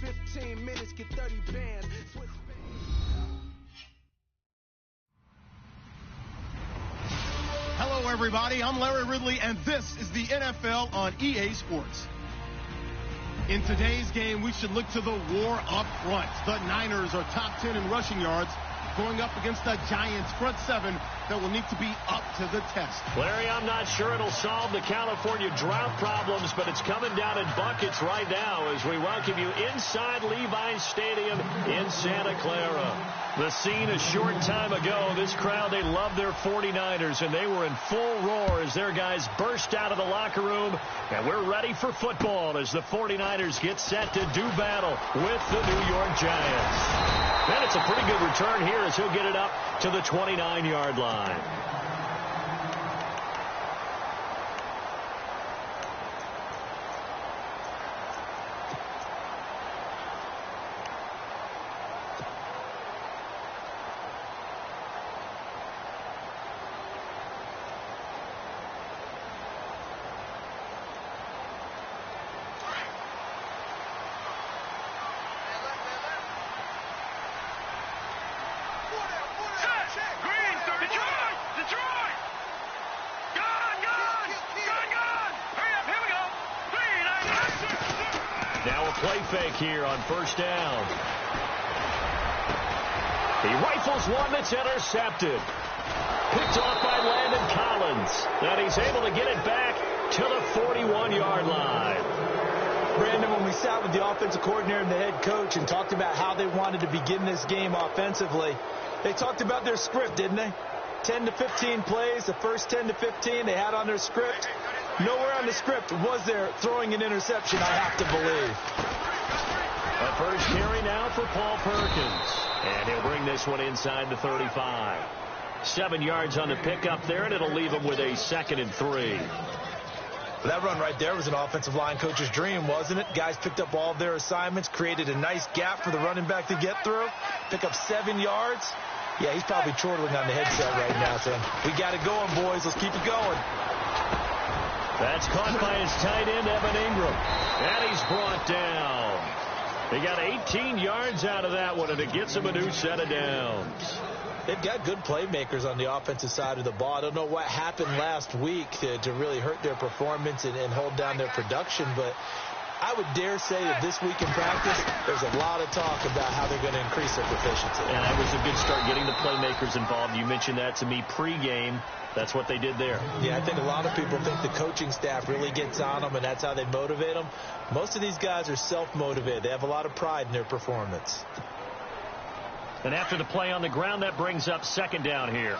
15 minutes, get 30 bands. Hello, everybody. I'm Larry Ridley, and this is the NFL on EA Sports. In today's game, we should look to the war up front. The Niners are top 10 in rushing yards, going up against the Giants' front seven that will need to be up to the test. Larry, I'm not sure it'll solve the California drought problems, but it's coming down in buckets right now as we welcome you inside Levi's Stadium in Santa Clara. The scene a short time ago, this crowd, they loved their 49ers, and they were in full roar as their guys burst out of the locker room. And we're ready for football as the 49ers get set to do battle with the New York Giants. And it's a pretty good return here as he'll get it up to the 29-yard line. Now a play fake here on first down. He rifles one that's intercepted. Picked off by Landon Collins. And he's able to get it back to the 41-yard line. Brandon, when we sat with the offensive coordinator and the head coach and talked about how they wanted to begin this game offensively, they talked about their script, didn't they? 10 to 15 plays, the first 10 to 15 they had on their script. Nowhere on the script was there throwing an interception, I have to believe. A first carry now for Paul Perkins. And he'll bring this one inside the 35. 7 yards on the pickup there, and it'll leave him with a 2nd and 3. That run right there was an offensive line coach's dream, wasn't it? Guys picked up all of their assignments, created a nice gap for the running back to get through, pick up 7 yards. Yeah, he's probably chortling on the headset right now, saying, we got it going, boys. Let's keep it going. That's caught by his tight end, Evan Ingram. And he's brought down. They got 18 yards out of that one, and it gets him a new set of downs. They've got good playmakers on the offensive side of the ball. I don't know what happened last week to really hurt their performance and hold down their production, but I would dare say that this week in practice, there's a lot of talk about how they're going to increase their proficiency. And that was a good start, getting the playmakers involved. You mentioned that to me pregame. That's what they did there. Yeah, I think a lot of people think the coaching staff really gets on them, and that's how they motivate them. Most of these guys are self-motivated. They have a lot of pride in their performance. And after the play on the ground, that brings up 2nd down here.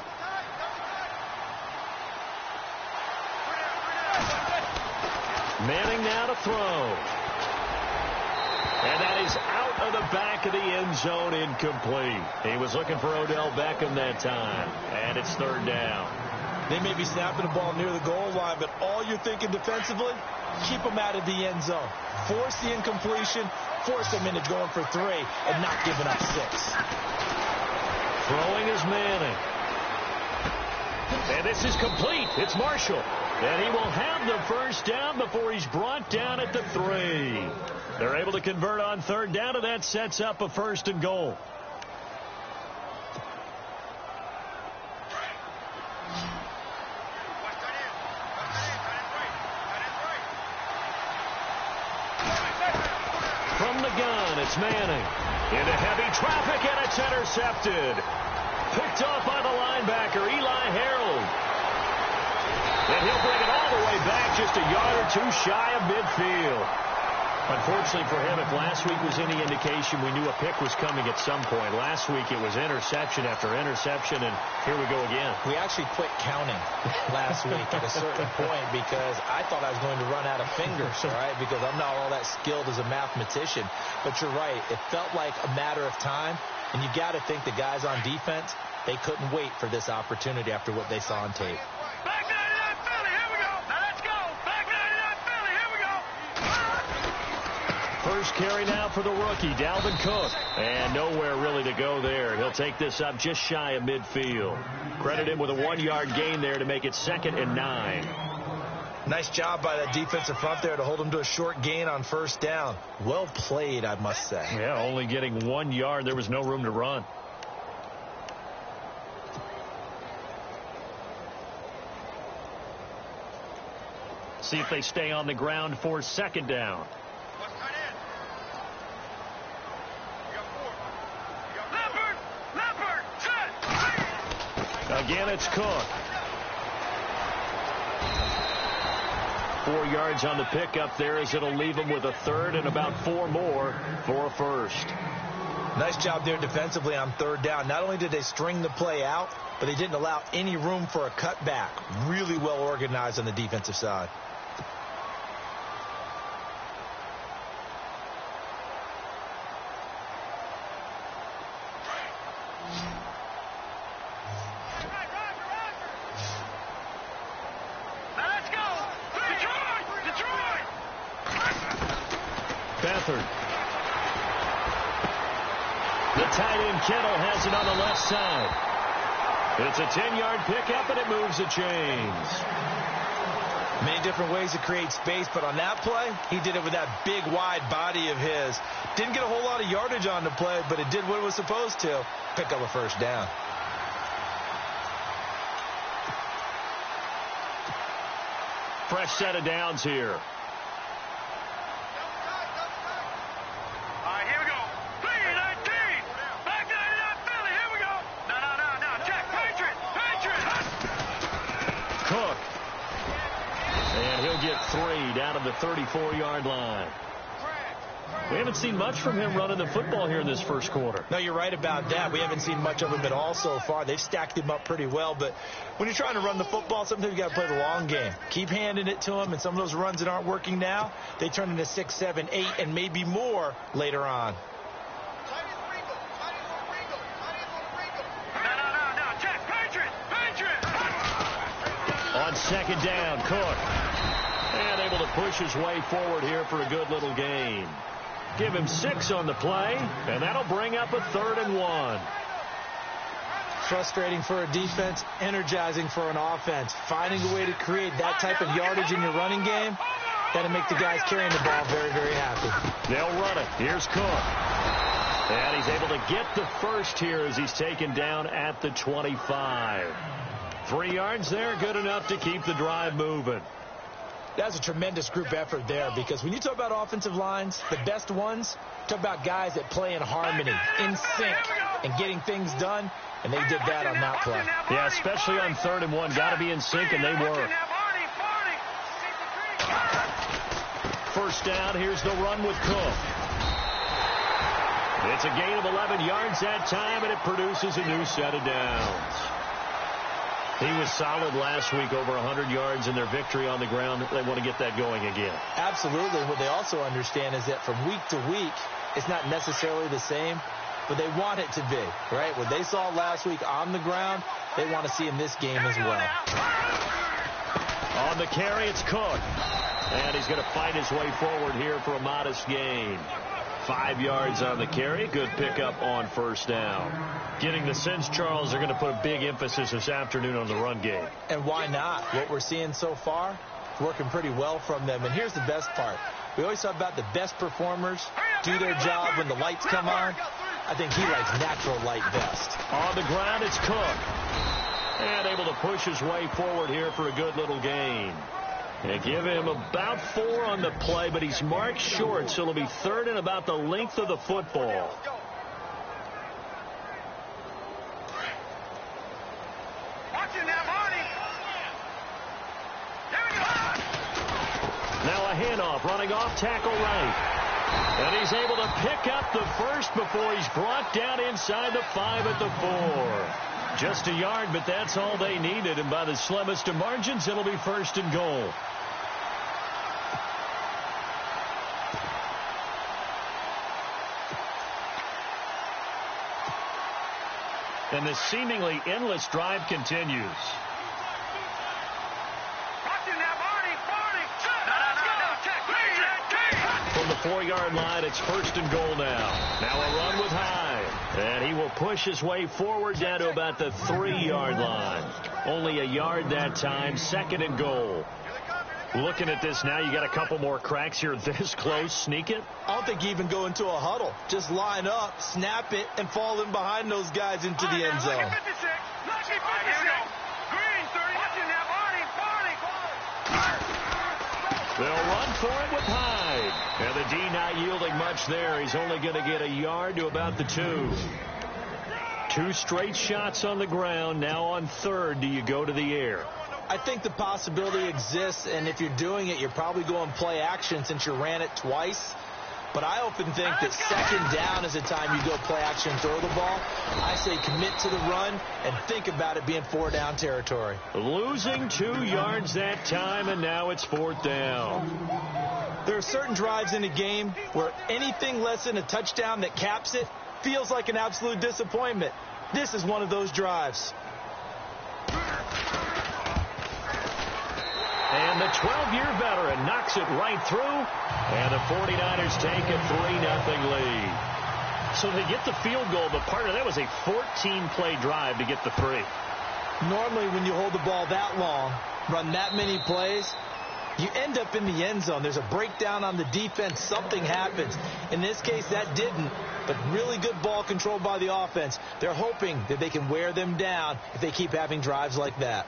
Manning now to throw. And that is out of the back of the end zone, incomplete. He was looking for Odell Beckham that time. And it's 3rd down. They may be snapping the ball near the goal line, but all you're thinking defensively, keep them out of the end zone. Force the incompletion, force them into going for 3 and not giving up 6. Throwing is Manning. And this is complete. It's Marshall. And he will have the first down before he's brought down at the 3. They're able to convert on 3rd down, and that sets up a 1st and goal. From the gun, it's Manning. Into heavy traffic, and it's intercepted. Picked off by the linebacker, Eli Harold. And he'll bring it all the way back, just a yard or 2 shy of midfield. Unfortunately for him, if last week was any indication, we knew a pick was coming at some point. Last week it was interception after interception, and here we go again. We actually quit counting last week at a certain point because I thought I was going to run out of fingers, all right, because I'm not all that skilled as a mathematician. But you're right. It felt like a matter of time, and you got to think the guys on defense, they couldn't wait for this opportunity after what they saw on tape. First carry now for the rookie, Dalvin Cook. And nowhere really to go there. He'll take this up just shy of midfield. Credit him with a 1-yard gain there to make it 2nd and 9. Nice job by that defensive front there to hold him to a short gain on first down. Well played, I must say. Yeah, only getting 1 yard. There was no room to run. See if they stay on the ground for second down. Again, it's Cook. 4 yards on the pickup there as it'll leave him with a third and about 4 more for a first. Nice job there defensively on third down. Not only did they string the play out, but they didn't allow any room for a cutback. Really well organized on the defensive side. The tight end Kittle has it on the left side. It's a 10-yard pickup, and it moves the chains. Many different ways to create space, but on that play, he did it with that big, wide body of his. Didn't get a whole lot of yardage on the play, but it did what it was supposed to. Pick up a first down. Fresh set of downs here. Cook. And he'll get 3 down to the 34-yard line. We haven't seen much from him running the football here in this first quarter. No, you're right about that. We haven't seen much of him at all so far. They've stacked him up pretty well, but when you're trying to run the football, sometimes you got to play the long game. Keep handing it to him, and some of those runs that aren't working now, they turn into 6, 7, 8, and maybe more later on. On second down, Cook. And able to push his way forward here for a good little gain. Give him 6 on the play, and that'll bring up a 3rd and 1. Frustrating for a defense, energizing for an offense. Finding a way to create that type of yardage in your running game, that'll make the guys carrying the ball very, very happy. They'll run it. Here's Cook. And he's able to get the first here as he's taken down at the 25. 3 yards there, good enough to keep the drive moving. That's a tremendous group effort there, because when you talk about offensive lines, the best ones, talk about guys that play in harmony, in sync, and getting things done, and they did that on that play. Yeah, especially on 3rd and 1. Got to be in sync, and they were. First down, here's the run with Cook. It's a gain of 11 yards that time, and it produces a new set of downs. He was solid last week, over 100 yards in their victory on the ground. They want to get that going again. Absolutely. What they also understand is that from week to week, it's not necessarily the same, but they want it to be, right? What they saw last week on the ground, they want to see in this game as well. On the carry, it's Cook. And he's going to fight his way forward here for a modest gain. 5 yards on the carry. Good pickup on first down. Getting the sense, Charles, they're going to put a big emphasis this afternoon on the run game. And why not? What we're seeing so far, it's working pretty well from them. And here's the best part. We always talk about the best performers do their job when the lights come on. I think he likes natural light best. On the ground, it's Cook. And able to push his way forward here for a good little gain. And give him about 4 on the play, but he's marked short, so it'll be 3rd and about the length of the football. Now a handoff, running off tackle right. And he's able to pick up the first before he's brought down inside the 5 at the 4. Just a yard, but that's all they needed. And by the slimmest of margins, it'll be 1st and goal. And the seemingly endless drive continues. From the 4-yard line, it's 1st and goal now. Now a run with Hyde. And he will push his way forward down to about the 3-yard line. Only a yard that time, 2nd and goal. Looking at this now, you got a couple more cracks here this close. Sneak it? I don't think you even go into a huddle. Just line up, snap it, and fall in behind those guys into the end zone. They'll run for it with Hyde. And the D not yielding much there. He's only going to get a yard to about the 2. 2 straight shots on the ground. Now on third, do you go to the air? I think the possibility exists, and if you're doing it, you're probably going play action since you ran it twice. But I often think that second down is the time you go play action and throw the ball. I say commit to the run and think about it being 4-down territory. Losing 2 yards that time, and now it's 4th down. There are certain drives in a game where anything less than a touchdown that caps it feels like an absolute disappointment. This is one of those drives. And the 12-year veteran knocks it right through, and the 49ers take a 3-0 lead. So they get the field goal, but part of that was a 14-play drive to get the 3. Normally, when you hold the ball that long, run that many plays, you end up in the end zone. There's a breakdown on the defense. Something happens. In this case, that didn't, but really good ball control by the offense. They're hoping that they can wear them down if they keep having drives like that.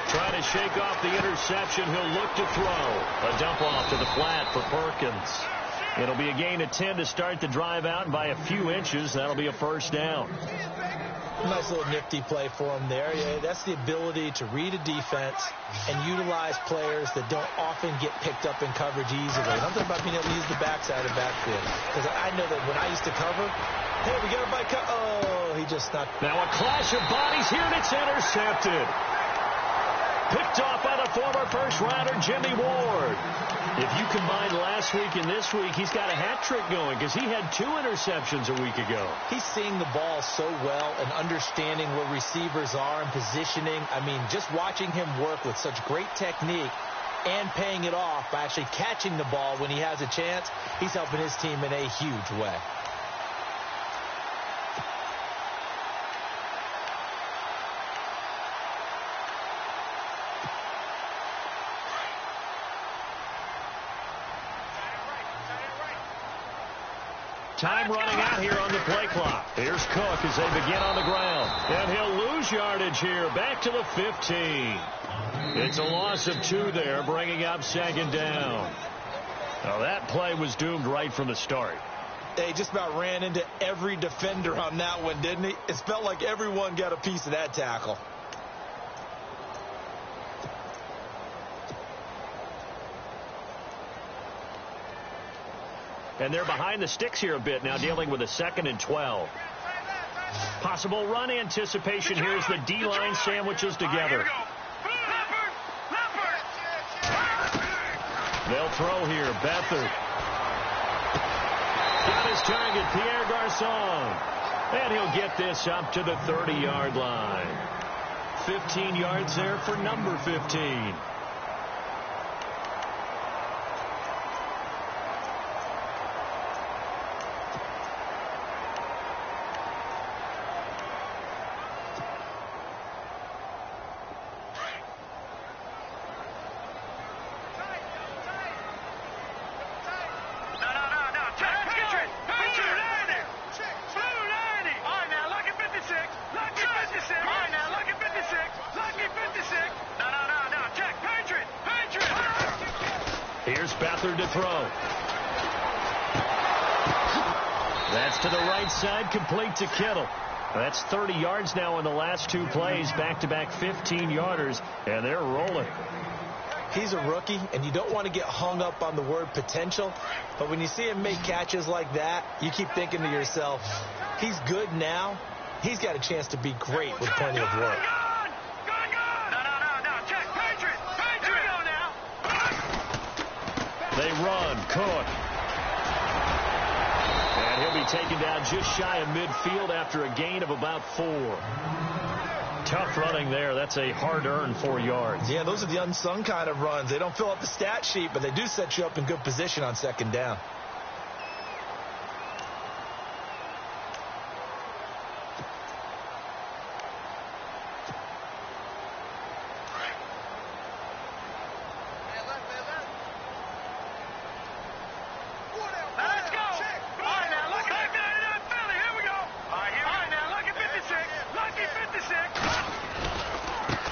Trying to shake off the interception. He'll look to throw. A dump off to the flat for Perkins. It'll be a gain of 10 to start the drive out, and by a few inches, that'll be a 1st down. Nice little nifty play for him there. Yeah, that's the ability to read a defense and utilize players that don't often get picked up in coverage easily. And I'm talking about being able to use the backside of backfield. Because I know that when I used to cover, hey, we got everybody oh, he just not. Now a clash of bodies here, and it's intercepted. Picked off by the former first-rounder, Jimmy Ward. If you combine last week and this week, he's got a hat trick going because he had 2 interceptions a week ago. He's seeing the ball so well and understanding where receivers are and positioning. I mean, just watching him work with such great technique and paying it off by actually catching the ball when he has a chance, he's helping his team in a huge way. Time running out here on the play clock. Here's Cook as they begin on the ground. And he'll lose yardage here. Back to the 15. It's a loss of 2 there, bringing up 2nd down. Now that play was doomed right from the start. They just about ran into every defender on that one, didn't he? It felt like everyone got a piece of that tackle. And they're behind the sticks here a bit now, dealing with a 2nd and 12. Possible run anticipation here as the D-line sandwiches together. They'll throw here. Beathard. Got his target, Pierre Garçon. And he'll get this up to the 30-yard line. 15 yards there for number 15. Here's Beathard to throw. That's to the right side, complete to Kittle. That's 30 yards now in the last 2 plays, back-to-back 15-yarders, and they're rolling. He's a rookie, and you don't want to get hung up on the word potential, but when you see him make catches like that, you keep thinking to yourself, he's good now. He's got a chance to be great with plenty of work. They run. Cook. And he'll be taken down just shy of midfield after a gain of about 4. Tough running there. That's a hard-earned 4 yards. Yeah, those are the unsung kind of runs. They don't fill up the stat sheet, but they do set you up in good position on 2nd down.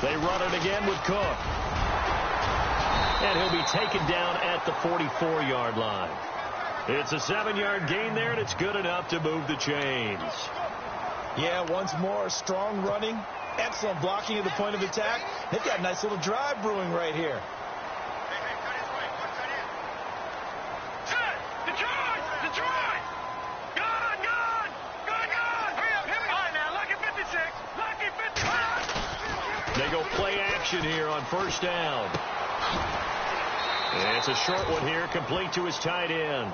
They run it again with Cook. And he'll be taken down at the 44-yard line. It's a 7-yard gain there, and it's good enough to move the chains. Yeah, once more, strong running, excellent blocking at the point of attack. They've got a nice little drive brewing right here. Detroit! Gone! Hurry up, hit me! All right, now, Lucky 56! Lucky 56! They go play action here on first down. And it's a short one here, complete to his tight end.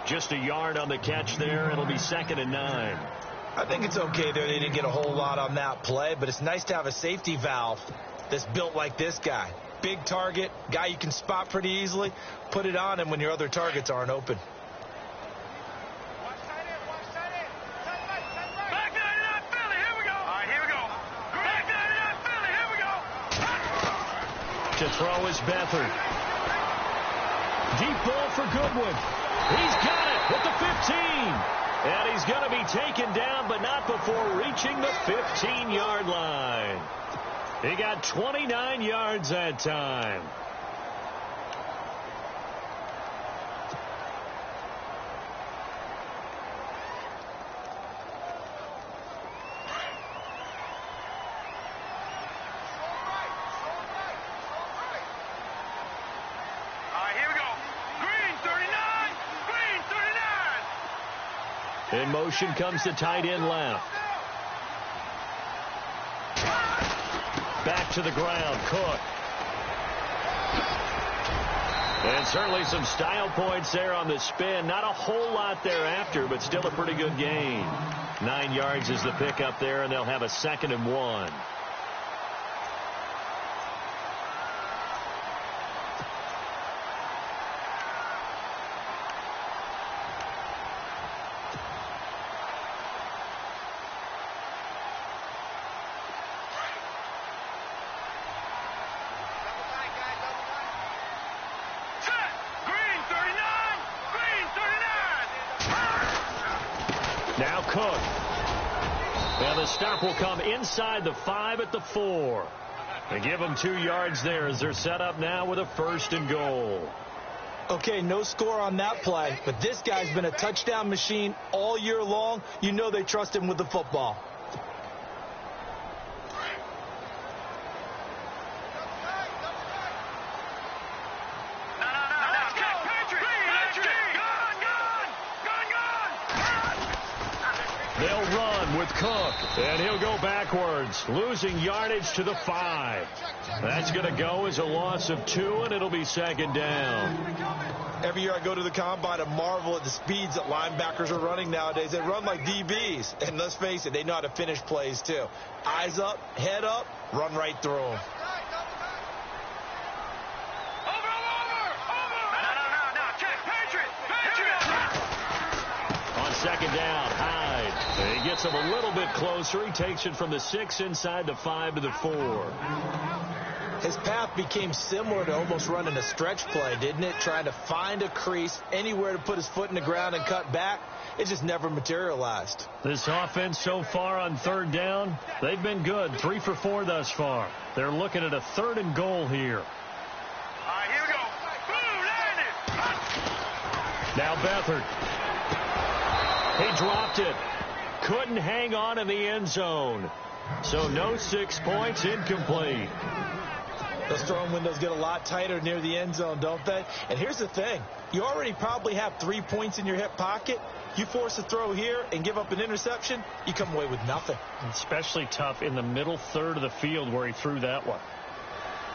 Just a yard on the catch there. It'll be 2nd and 9. I think it's okay there. They didn't get a whole lot on that play, but it's nice to have a safety valve that's built like this guy. Big target, guy you can spot pretty easily. Put it on him when your other targets aren't open. Back 99 Philly, here we go! All right, here we go. Back 99 Philly, here we go! To throw is Beathard. Deep ball for Goodwin. He's got it at the 15. And he's going to be taken down, but not before reaching the 15-yard line. He got 29 yards that time. In motion comes the tight end left. Back to the ground, Cook. And certainly some style points there on the spin. Not a whole lot thereafter, but still a pretty good gain. 9 yards is the pickup there, and they'll have a 2nd and 1. Now Cook. And the stop will come inside the 5 at the 4. They give them 2 yards there as they're set up now with a 1st and goal. Okay, no score on that play, but this guy's been a touchdown machine all year long. You know they trust him with the football. They'll run with Cook, and he'll go backwards, losing yardage to the 5. That's going to go as a loss of 2, and it'll be 2nd down. Every year I go to the combine and marvel at the speeds that linebackers are running nowadays. They run like DBs, and let's face it, they know how to finish plays too. Eyes up, head up, run right through them. On 2nd down, Hyde. He gets him a little bit closer. He takes it from the 6 inside the 5 to the 4. His path became similar to almost running a stretch play, didn't it? Trying to find a crease, anywhere to put his foot in the ground and cut back. It just never materialized. This offense so far on 3rd down, they've been good. 3 for 4 thus far. They're looking at a 3rd and goal here. All right, here we go. Boom, landed. Now Beathard. He dropped it. Couldn't hang on in the end zone. So no 6 points, incomplete. Those throwing windows get a lot tighter near the end zone, don't they? And here's the thing. You already probably have 3 points in your hip pocket. You force a throw here and give up an interception, you come away with nothing. Especially tough in the middle 3rd of the field where he threw that one.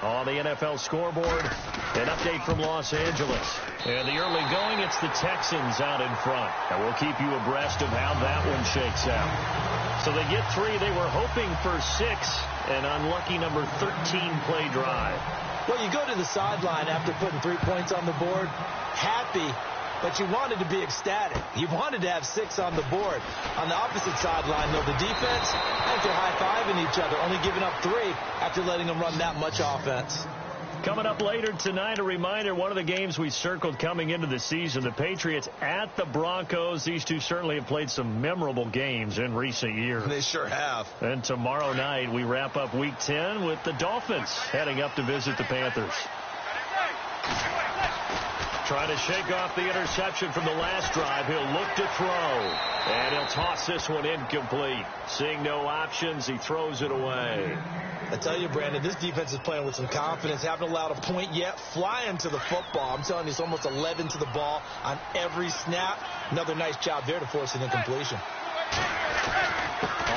On the NFL scoreboard, an update from Los Angeles. And the early going, it's the Texans out in front. And we'll keep you abreast of how that one shakes out. So they get 3. They were hoping for 6. An unlucky number 13 play drive. Well, you go to the sideline after putting 3 points on the board, happy, but you wanted to be ecstatic. You wanted to have 6 on the board. On the opposite sideline, though, the defense, I think they're high-fiving each other, only giving up 3 after letting them run that much offense. Coming up later tonight, a reminder, one of the games we circled coming into the season, the Patriots at the Broncos. These two certainly have played some memorable games in recent years. They sure have. And tomorrow night, we wrap up Week 10 with the Dolphins heading up to visit the Panthers. Trying to shake off the interception from the last drive. He'll look to throw. And he'll toss this one incomplete. Seeing no options, he throws it away. I tell you, Brandon, this defense is playing with some confidence. Haven't allowed a point yet. Flying to the football. I'm telling you, it's almost 11 to the ball on every snap. Another nice job there to force an incompletion.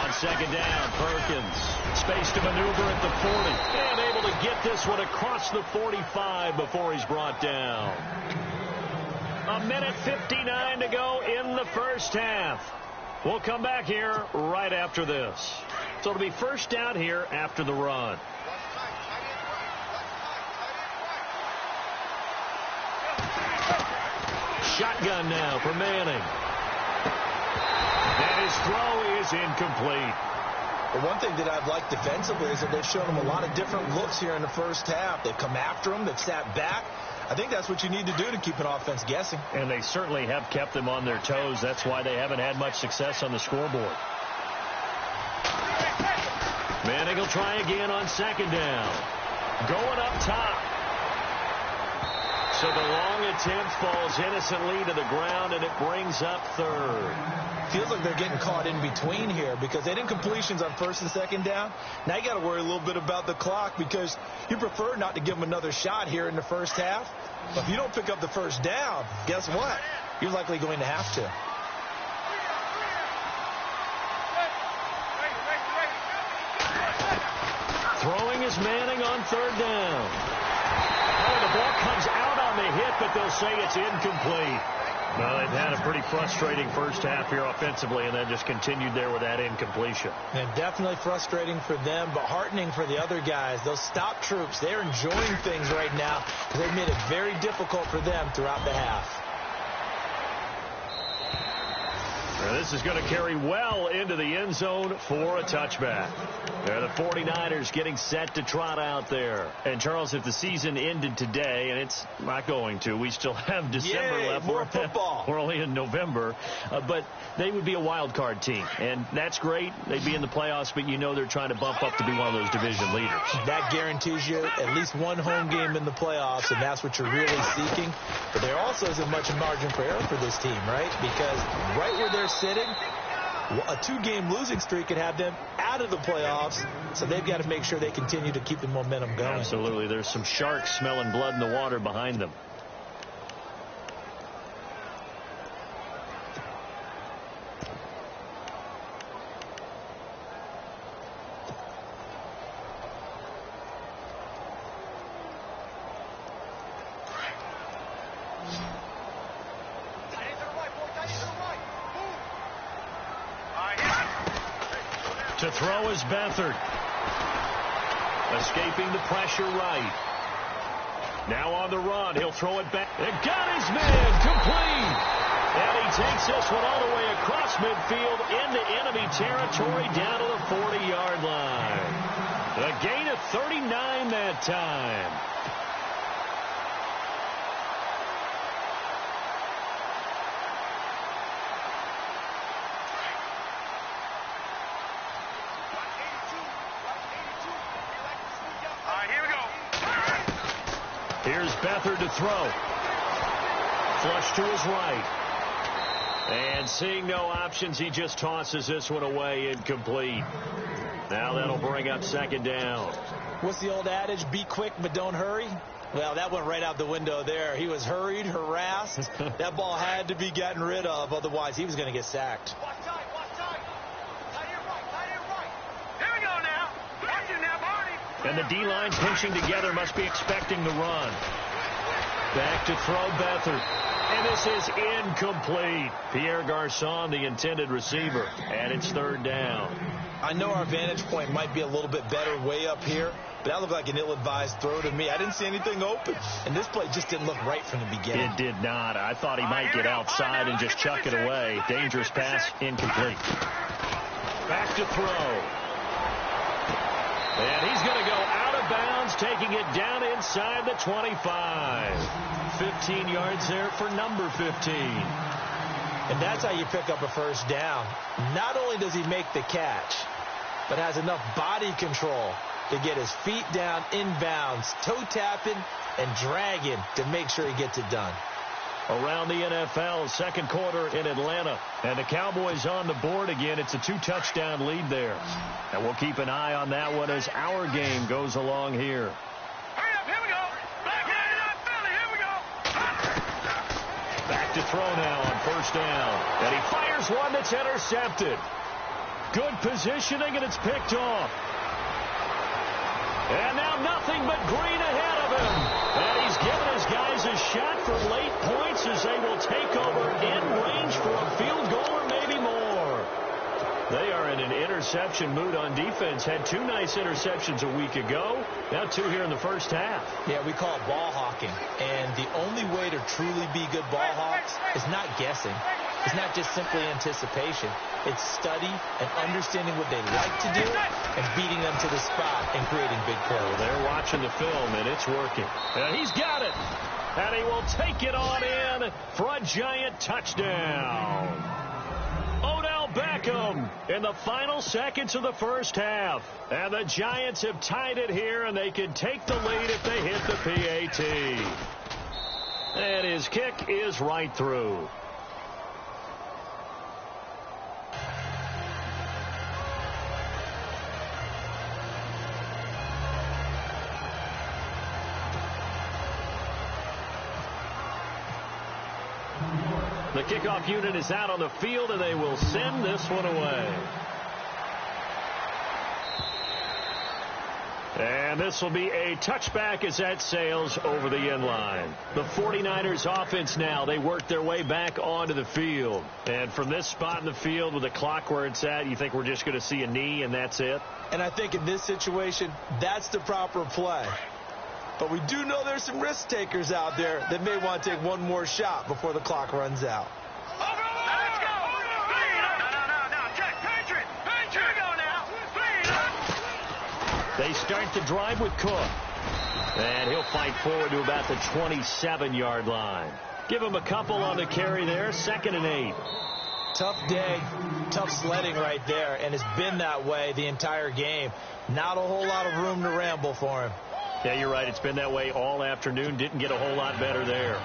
On second down, Perkins. Space to maneuver at the 40. And able to get this one across the 45 before he's brought down. 1:59 to go in the first half. We'll come back here right after this. So it'll be first down here after the run. Shotgun now for Manning. And his throw is incomplete. Well, one thing that I've liked defensively is that they've shown him a lot of different looks here in the first half. They've come after him. They've sat back. I think that's what you need to do to keep an offense guessing. And they certainly have kept them on their toes. That's why they haven't had much success on the scoreboard. Manning will try again on second down. Going up top. So the long attempt falls innocently to the ground, and it brings up third. Feels like they're getting caught in between here because they didn't completions on first and second down. Now you got to worry a little bit about the clock because you prefer not to give them another shot here in the first half. But if you don't pick up the first down, guess what? You're likely going to have to. Throwing is Manning on third down. Oh, the ball comes out on the hit, but they'll say it's incomplete. Well, they've had a pretty frustrating first half here offensively and then just continued there with that incompletion. And definitely frustrating for them, but heartening for the other guys. Those stop troops, they're enjoying things right now because they've made it very difficult for them throughout the half. Now, this is going to carry well into the end zone for a touchback. They're the 49ers getting set to trot out there. And, Charles, if the season ended today, and it's not going to, we still have December left. More football. We're only in November. But they would be a wild card team. And that's great. They'd be in the playoffs, but you know they're trying to bump up to be one of those division leaders. That guarantees you at least one home game in the playoffs, and that's what you're really seeking. But there also isn't much margin for error for this team, right? Because right where they're sitting, a two-game losing streak could have them out of the playoffs, so they've got to make sure they continue to keep the momentum going. Absolutely. There's some sharks smelling blood in the water behind them. To throw is Beathard. Escaping the pressure right. Now on the run. He'll throw it back. And got his man. Complete. And he takes this one all the way across midfield into enemy territory down to the 40-yard line. A gain of 39 that time. Here's Beathard to throw. Flush to his right. And seeing no options, he just tosses this one away, incomplete. Now that'll bring up second down. What's the old adage? Be quick, but don't hurry. Well, that went right out the window there. He was hurried, harassed. That ball had to be gotten rid of, otherwise he was going to get sacked. Watch tight, watch tight. Tight here right. Here we go now. Watch it now, Barney. And the D-line pinching together, must be expecting the run. Back to throw Beathard. And this is incomplete. Pierre Garçon, the intended receiver. And it's third down. I know our vantage point might be a little bit better way up here, but that looked like an ill-advised throw to me. I didn't see anything open. And this play just didn't look right from the beginning. It did not. I thought he might get outside and just chuck it away. Dangerous pass, incomplete. Back to throw. And he's going to go out of bounds, taking it down inside the 25. 15 yards there for number 15. And that's how you pick up a first down. Not only does he make the catch, but has enough body control to get his feet down inbounds, toe tapping and dragging to make sure he gets it done. Around the NFL, second quarter in Atlanta. And the Cowboys on the board again. It's a 2-touchdown lead there. And we'll keep an eye on that one as our game goes along here. Hurry up, here we go. Back in Philly, here we go. Back to throw now on first down. And he fires one that's intercepted. Good positioning, and it's picked off. And now nothing but green ahead of him. And he's given his guys a shot for late points as they will take over in range for a field goal or maybe more. They are in an interception mood on defense. Had 2 nice interceptions a week ago. Now 2 here in the first half. Yeah, we call it ball hawking. And the only way to truly be good ball hawks is not guessing. It's not just simply anticipation. It's study and understanding what they like to do and beating them to the spot and creating big plays. Well, they're watching the film, and it's working. And he's got it. And he will take it on in for a giant touchdown. Odell Beckham in the final seconds of the first half. And the Giants have tied it here, and they can take the lead if they hit the PAT. And his kick is right through. The kickoff unit is out on the field, and they will send this one away. And this will be a touchback as that sails over the end line. The 49ers offense now, they work their way back onto the field. And from this spot in the field with the clock where it's at, you think we're just going to see a knee and that's it? And I think in this situation, that's the proper play. But we do know there's some risk takers out there that may want to take one more shot before the clock runs out. Let's go. No. Patriot. Here we go now. They start the drive with Cook. And he'll fight forward to about the 27-yard line. Give him a couple on the carry there. 2nd and 8. Tough day, tough sledding right there, and it's been that way the entire game. Not a whole lot of room to ramble for him. Yeah, you're right. It's been that way all afternoon. Didn't get a whole lot better there.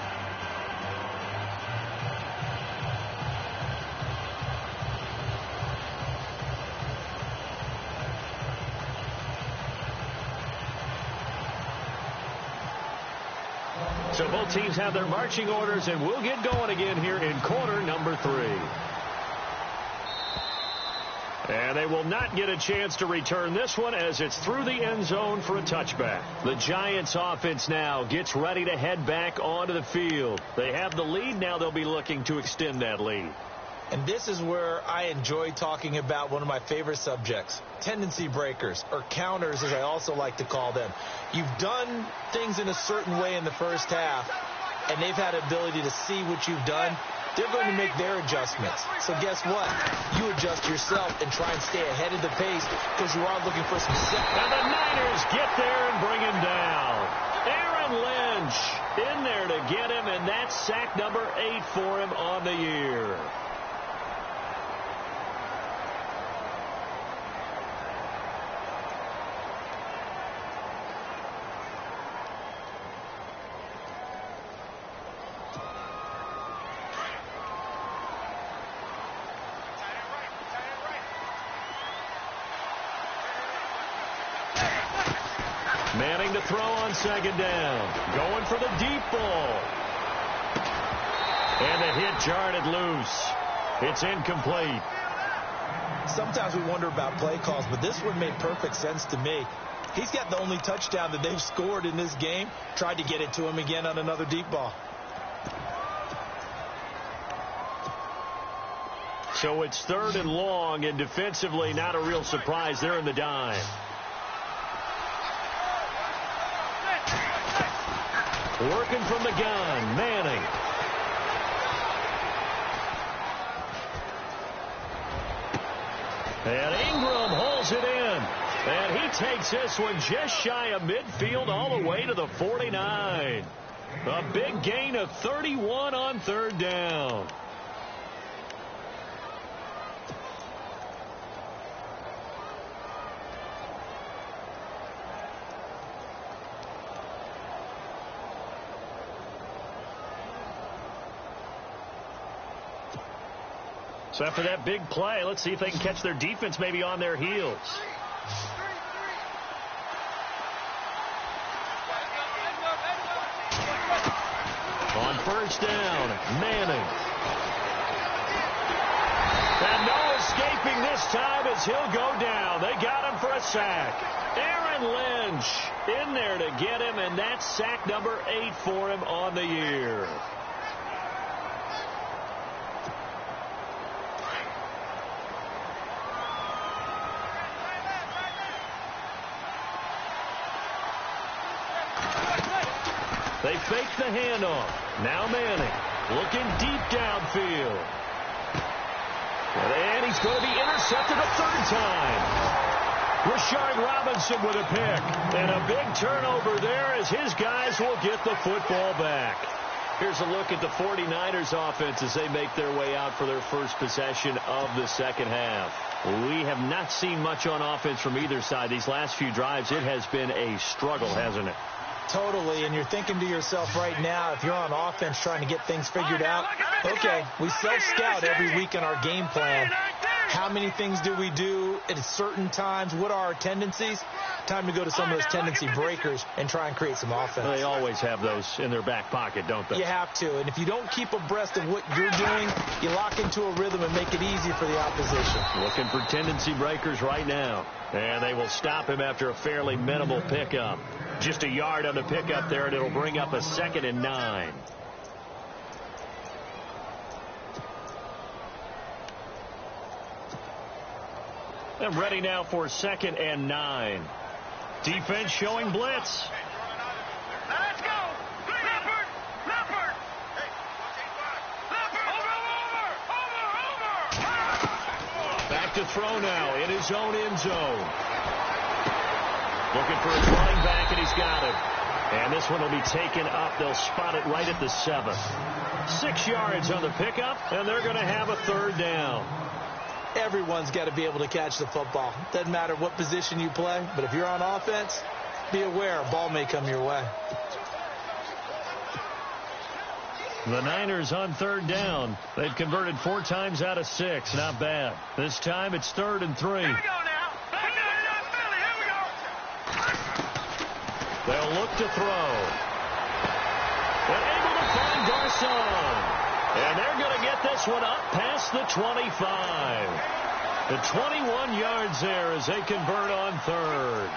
So both teams have their marching orders, and we'll get going again here in quarter number 3. And they will not get a chance to return this one as it's through the end zone for a touchback. The Giants offense now gets ready to head back onto the field. They have the lead. Now they'll be looking to extend that lead. And this is where I enjoy talking about one of my favorite subjects, tendency breakers, or counters as I also like to call them. You've done things in a certain way in the first half, and they've had ability to see what you've done. They're going to make their adjustments. So guess what? You adjust yourself and try and stay ahead of the pace because you are looking for some set. And the Niners get there and bring him down. Aaron Lynch in there to get him, and that's sack number 8 for him on the year. Manning to throw on 2nd down. Going for the deep ball. And the hit jarred it loose. It's incomplete. Sometimes we wonder about play calls, but this one made perfect sense to me. He's got the only touchdown that they've scored in this game. Tried to get it to him again on another deep ball. So it's 3rd and long, and defensively not a real surprise. They're in the dime. Working from the gun, Manning. And Ingram holds it in. And he takes this one just shy of midfield all the way to the 49. A big gain of 31 on third down. So after that big play, let's see if they can catch their defense maybe on their heels. On first down, Manning. And no escaping this time as he'll go down. They got him for a sack. Aaron Lynch in there to get him, and that's sack number 8 for him on the year. They fake the handoff. Now Manning looking deep downfield. And he's going to be intercepted a third time. Rashard Robinson with a pick. And a big turnover there as his guys will get the football back. Here's a look at the 49ers offense as they make their way out for their first possession of the second half. We have not seen much on offense from either side. These last few drives, it has been a struggle, hasn't it? Totally, and you're thinking to yourself right now, if you're on offense trying to get things figured out, okay, we self-scout every week in our game plan. How many things do we do at certain times? What are our tendencies? Time to go to some of those tendency breakers and try and create some offense. They always have those in their back pocket, don't they? You have to, and if you don't keep abreast of what you're doing, you lock into a rhythm and make it easy for the opposition. Looking for tendency breakers right now. And they will stop him after a fairly minimal pickup. Just a yard on the pickup there, and it'll bring up a 2nd and 9. And ready now for 2nd and 9. Defense showing blitz. Let's go. Leopard. Leopard. Over. Back to throw now in his own end zone. Looking for his running back, and he's got it. And this one will be taken up. They'll spot it right at the 7. 6 yards on the pickup, and they're going to have a third down. Everyone's got to be able to catch the football. Doesn't matter what position you play, but if you're on offense, be aware a ball may come your way. The Niners on third down. They've converted 4 times out of 6. Not bad. This time it's 3rd and 3. Here we go now. Philly, here we go. They'll look to throw. And able to find Garcon. And they're going to get this one up past the 25. The 21 yards there as they convert on 3rd.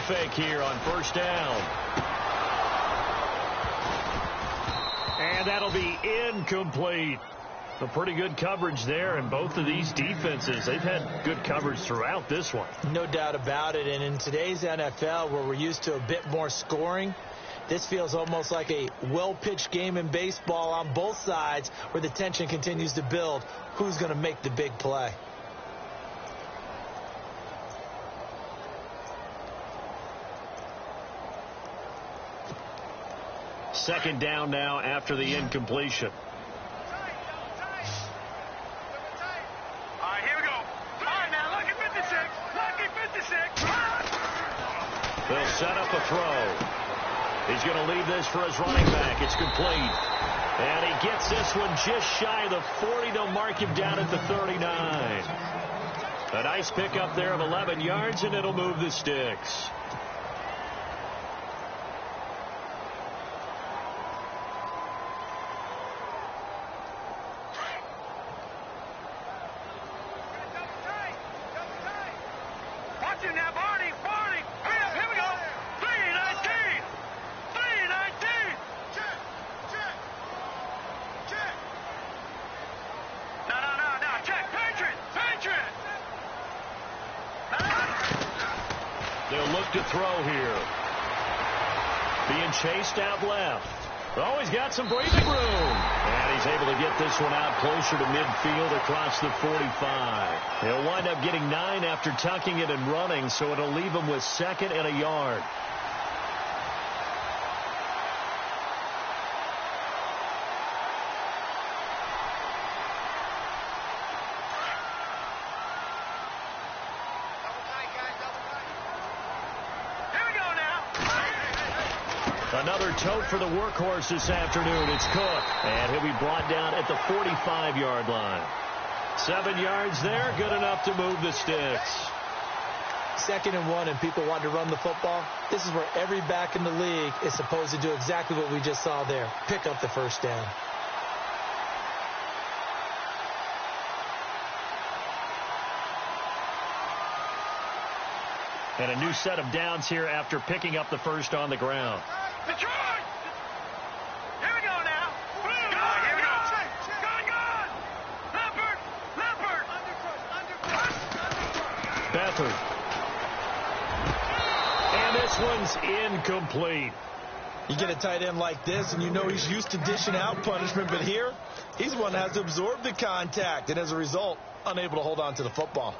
Fake here on first down. And that'll be incomplete. A pretty good coverage there, and both of these defenses, they've had good coverage throughout this one. No doubt about it, and in today's NFL, where we're used to a bit more scoring, this feels almost like a well-pitched game in baseball on both sides where the tension continues to build. Who's going to make the big play? Second down now after the incompletion. All right, here we go. All right, now, lucky 56. Lucky 56. They'll set up a throw. He's going to leave this for his running back. It's complete. And he gets this one just shy of the 40. They'll mark him down at the 39. A nice pickup there of 11 yards, and it'll move the sticks. Watch him now, Barney. Here we go. 3-19. throw here. Being chased out left. Oh, he's got some breathing room. And he's able to get this one out closer to midfield across the 45. He'll wind up getting 9 after tucking it and running, so it'll leave him with 2nd and a yard. Another tote for the workhorse this afternoon. It's Cook. And he'll be brought down at the 45-yard line. 7 yards there, good enough to move the sticks. 2nd and 1, and people want to run the football. This is where every back in the league is supposed to do exactly what we just saw there. Pick up the first down. And a new set of downs here after picking up the first on the ground. Detroit! Here we go now. Gone, here we go. Gone. Leopard. Beathard. And this one's incomplete. You get a tight end like this, and you know he's used to dishing out punishment, but here, he's one that has to absorb the contact, and as a result, unable to hold on to the football.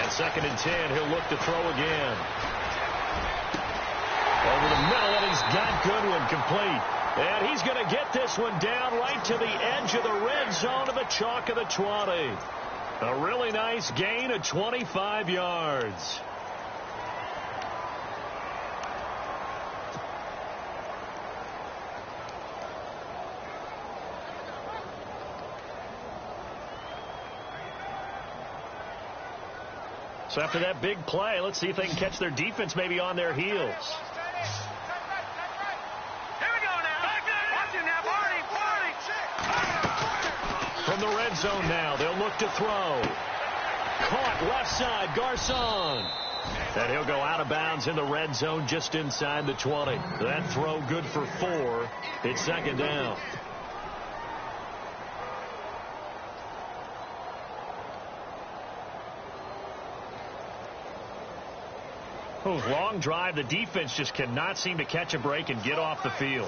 Second and 10, he'll look to throw again. Over the middle, and he's got Goodwin complete. And he's going to get this one down right to the edge of the red zone of the chalk of the 20. A really nice gain of 25 yards. So after that big play, let's see if they can catch their defense maybe on their heels. Here we go now. Watch it now, Barney. From the red zone now, they'll look to throw. Caught left side, Garcon. And he'll go out of bounds in the red zone just inside the 20. That throw good for 4. It's 2nd down. Long drive. The defense just cannot seem to catch a break and get off the field.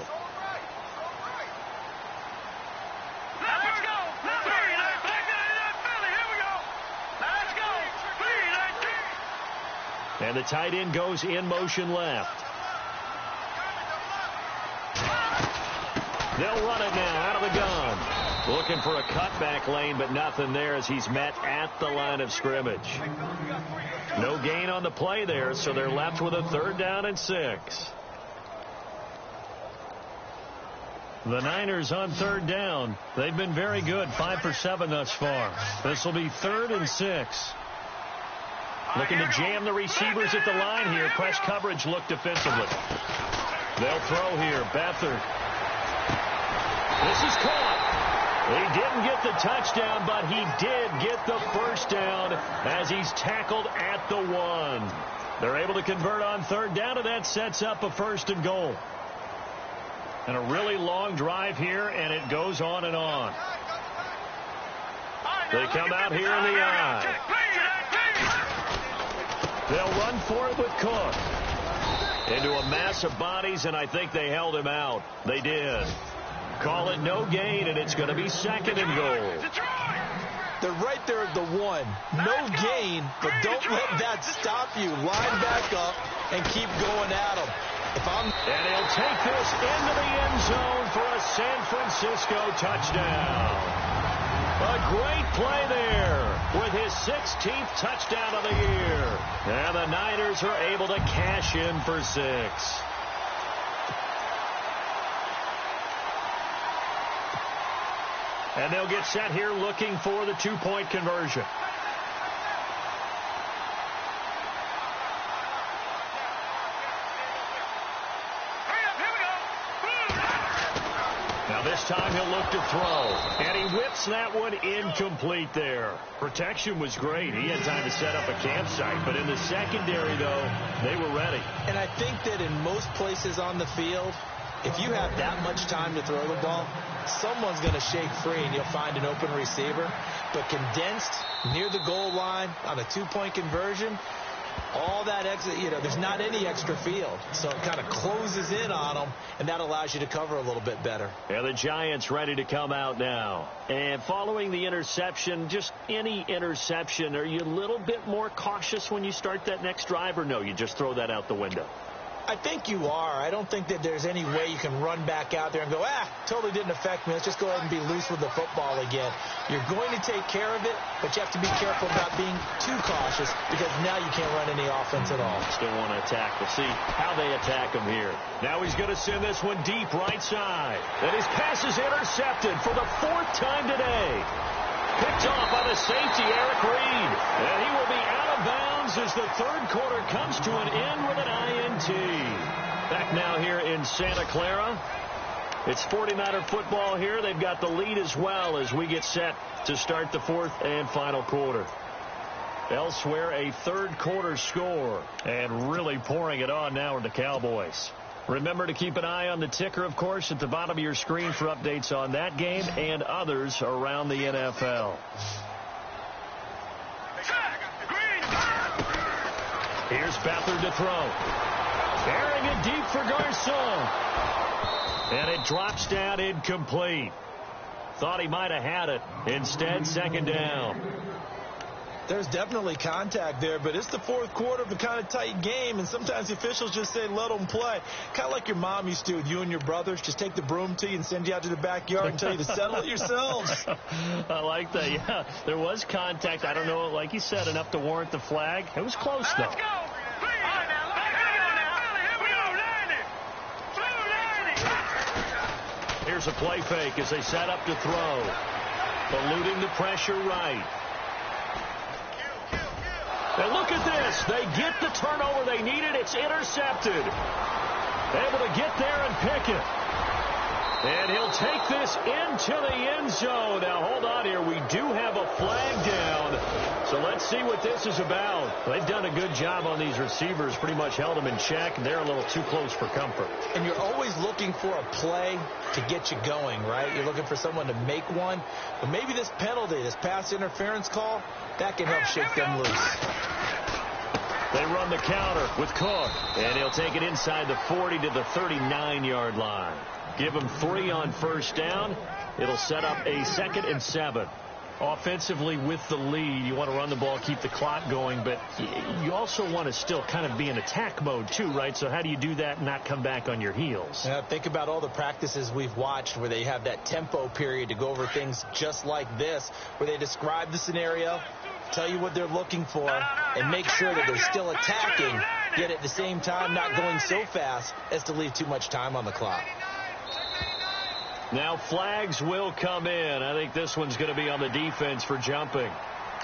Let's go. Here we go. Let's go. And the tight end goes in motion left. They'll run it now out of the gun. Looking for a cutback lane, but nothing there as he's met at the line of scrimmage. No gain on the play there, so they're left with a 3rd down and 6. The Niners on 3rd down. They've been very good, 5 for 7 thus far. This will be 3rd and 6. Looking to jam the receivers at the line here. Press coverage look defensively. They'll throw here. Beathard. This is caught. He didn't get the touchdown, but he did get the first down as he's tackled at the 1. They're able to convert on 3rd down, and that sets up a 1st and goal. And a really long drive here, and it goes on and on. They come out here in the eye. They'll run for it with Cook. Into a mass of bodies, and I think they held him out. They did. Call it no gain, and it's going to be 2nd and goal. They're right there at the 1. No gain, but don't let that stop you. Line back up and keep going at them. And he'll take this into the end zone for a San Francisco touchdown. A great play there with his 16th touchdown of the year. And the Niners are able to cash in for 6. And they'll get set here looking for the 2-point conversion. Now Now this time he'll look to throw. And he whips that one incomplete there. Protection was great. He had time to set up a campsite. But in the secondary, though, they were ready. And I think that in most places on the field, if you have that much time to throw the ball, someone's going to shake free and you'll find an open receiver. But condensed near the goal line on a two-point conversion, all that extra, there's not any extra field. So it kind of closes in on them, and that allows you to cover a little bit better. Yeah, the Giants ready to come out now. And following the interception, just any interception, are you a little bit more cautious when you start that next drive, or no, you just throw that out the window? I think you are. I don't think that there's any way you can run back out there and go, totally didn't affect me. Let's just go ahead and be loose with the football again. You're going to take care of it, but you have to be careful about being too cautious because now you can't run any offense at all. Still want to attack. We'll see how they attack him here. Now he's going to send this one deep right side. And his pass is intercepted for the 4th time today. Picked off by the safety, Eric Reed. And he will be out of bounds as the 3rd quarter comes to an end with an INT. Back now here in Santa Clara. It's 49er football here. They've got the lead as well as we get set to start the 4th and final quarter. Elsewhere, a 3rd quarter score. And really pouring it on now are the Cowboys. Remember to keep an eye on the ticker, of course, at the bottom of your screen for updates on that game and others around the NFL. Here's Beathard to throw. Carrying it deep for Garcon. And it drops down incomplete. Thought he might have had it. Instead, 2nd down. There's definitely contact there, but it's the 4th quarter of a kind of tight game, and sometimes the officials just say, let them play. Kind of like your mom used to with you and your brothers. Just take the broom to you and send you out to the backyard and tell you to settle it yourselves. I like that, yeah. There was contact. I don't know, like you said, enough to warrant the flag. It was close, though. Let's go. Here's a play fake as they set up to throw. Eluding the pressure right. And look at this. They get the turnover they needed. It's intercepted. Able to get there and pick it. And he'll take this into the end zone. Now, hold on here. We do have a flag down. So let's see what this is about. They've done a good job on these receivers. Pretty much held them in check. And they're a little too close for comfort. And you're always looking for a play to get you going, right? You're looking for someone to make one. But maybe this penalty, this pass interference call, that can help shake them loose. They run the counter with Cook. And he'll take it inside the 40 to the 39-yard line. Give him 3 on 1st down. It'll set up a 2nd and 7. Offensively with the lead, you want to run the ball, keep the clock going, but you also want to still kind of be in attack mode too, right? So how do you do that and not come back on your heels? Yeah, think about all the practices we've watched where they have that tempo period to go over things just like this, where they describe the scenario, tell you what they're looking for, and make sure that they're still attacking, yet at the same time not going so fast as to leave too much time on the clock. Now flags will come in. I think this one's going to be on the defense for jumping.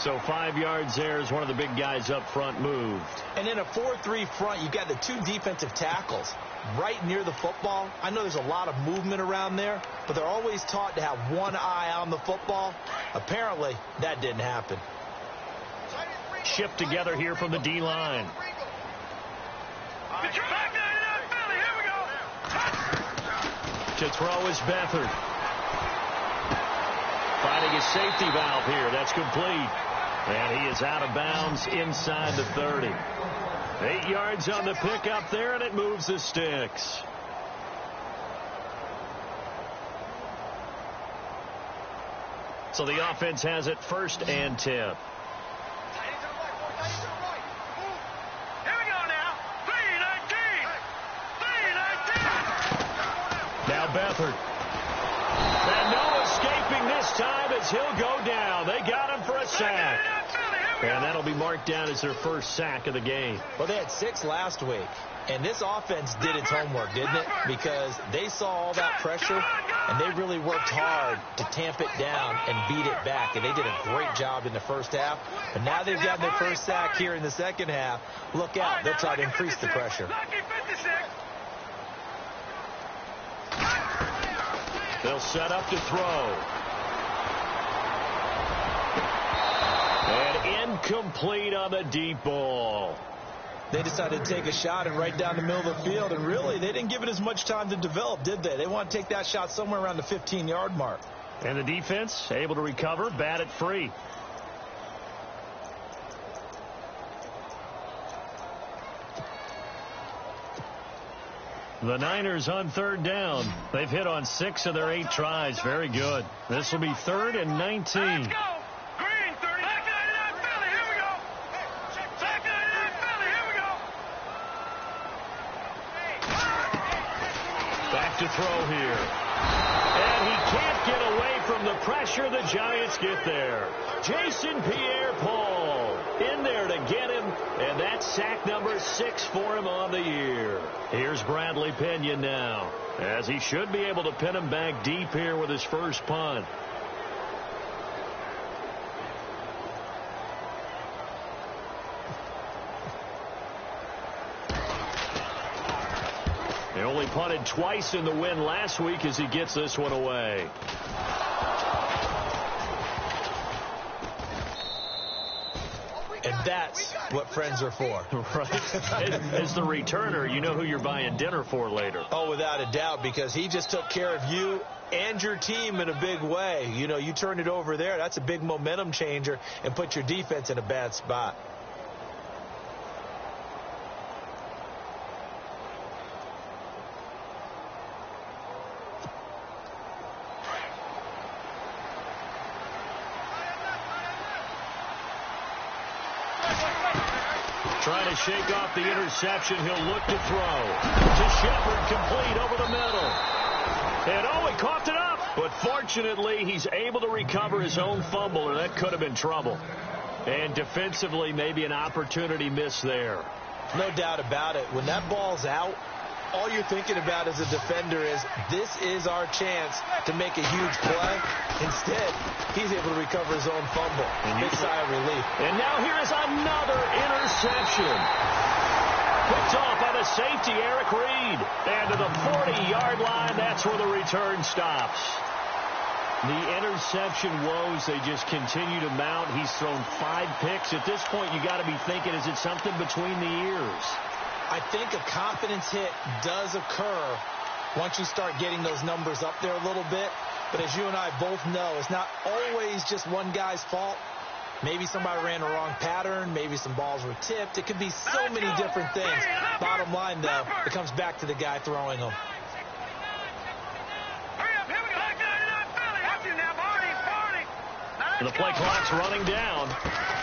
So 5 yards there as one of the big guys up front moved. And in a 4-3 front, you've got the 2 defensive tackles right near the football. I know there's a lot of movement around there, but they're always taught to have one eye on the football. Apparently, that didn't happen. Shift together here from the D-line. To throw is Beathard. Finding his safety valve here. That's complete. And he is out of bounds inside the 30. 8 yards on the pickup there, and it moves the sticks. So the offense has it 1st and 10. Now Beathard. And no escaping this time as he'll go down. They got him for a sack. And that'll be marked down as their 1st sack of the game. Well, they had 6 last week. And this offense did its homework, didn't it? Because they saw all that pressure, and they really worked hard to tamp it down and beat it back. And they did a great job in the 1st half. But now they've gotten their 1st sack here in the 2nd half. Look out. They'll try to increase the pressure. They'll set up to throw. And incomplete on the deep ball. They decided to take a shot and right down the middle of the field, and really, they didn't give it as much time to develop, did they? They want to take that shot somewhere around the 15-yard mark. And the defense able to recover, bat it free. The Niners on third down. They've hit on 6 of their 8 tries. Very good. This will be 3rd and 19. Let's go. Green, 30. Back 99 Philly. Here we go. Back 99 Philly. Here we go. Back to throw here. And he can't get away from the pressure. The Giants get there. Jason Pierre-Paul in there to get him. And that's sack number 6 for him on the year. Here's Bradley Pinion now, as he should be able to pin him back deep here with his first punt. They only punted twice in the win last week as he gets this one away. And that's what friends are for. Right. As the returner, you know who you're buying dinner for later. Oh, without a doubt, because he just took care of you and your team in a big way. You know, you turn it over there. That's a big momentum changer and put your defense in a bad spot. Trying to shake off the interception. He'll look to throw. To Shepard, complete over the middle. And oh, he coughed it up. But fortunately, he's able to recover his own fumble, or that could have been trouble. And defensively, maybe an opportunity missed there. No doubt about it. When that ball's out, all you're thinking about as a defender is, this is our chance to make a huge play. Instead, he's able to recover his own fumble. Big sigh of relief. And now here is another interception. Picked off by the safety, Eric Reed. And to the 40-yard line, that's where the return stops. The interception woes, they just continue to mount. He's thrown 5 picks. At this point, you got to be thinking, is it something between the ears? I think a confidence hit does occur once you start getting those numbers up there a little bit. But as you and I both know, it's not always just one guy's fault. Maybe somebody ran the wrong pattern. Maybe some balls were tipped. It could be so many different things. Bottom line, though, it comes back to the guy throwing them. The play clock's running down.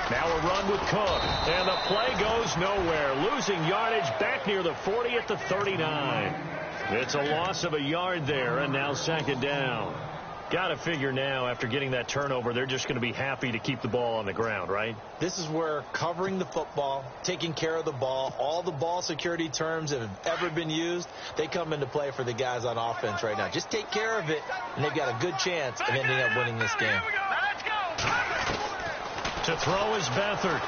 Now a run with Cook. And the play goes nowhere. Losing yardage back near the 40 at the 39. It's a loss of a yard there, and now 2nd down. Got to figure now, after getting that turnover, they're just going to be happy to keep the ball on the ground, right? This is where covering the football, taking care of the ball, all the ball security terms that have ever been used, they come into play for the guys on offense right now. Just take care of it, and they've got a good chance of ending up winning this game. To throw is Beathard.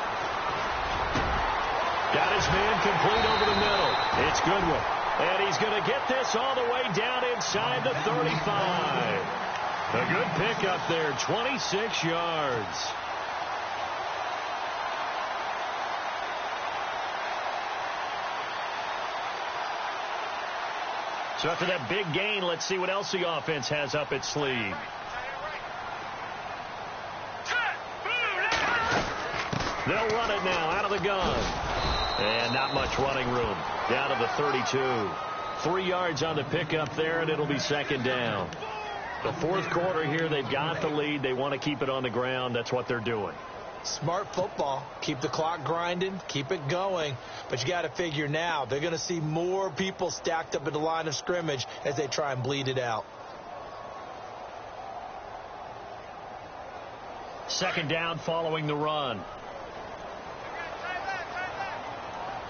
Got his man complete over the middle. It's Goodwin. And he's going to get this all the way down inside the 35. A good pickup there, 26 yards. So after that big gain, let's see what else the offense has up its sleeve. They'll run it now out of the gun. And not much running room. Down to the 32. 3 yards on the pickup there, and it'll be 2nd down. The 4th quarter here, they've got the lead. They want to keep it on the ground. That's what they're doing. Smart football. Keep the clock grinding. Keep it going. But you got to figure now, they're going to see more people stacked up at the line of scrimmage as they try and bleed it out. 2nd down following the run.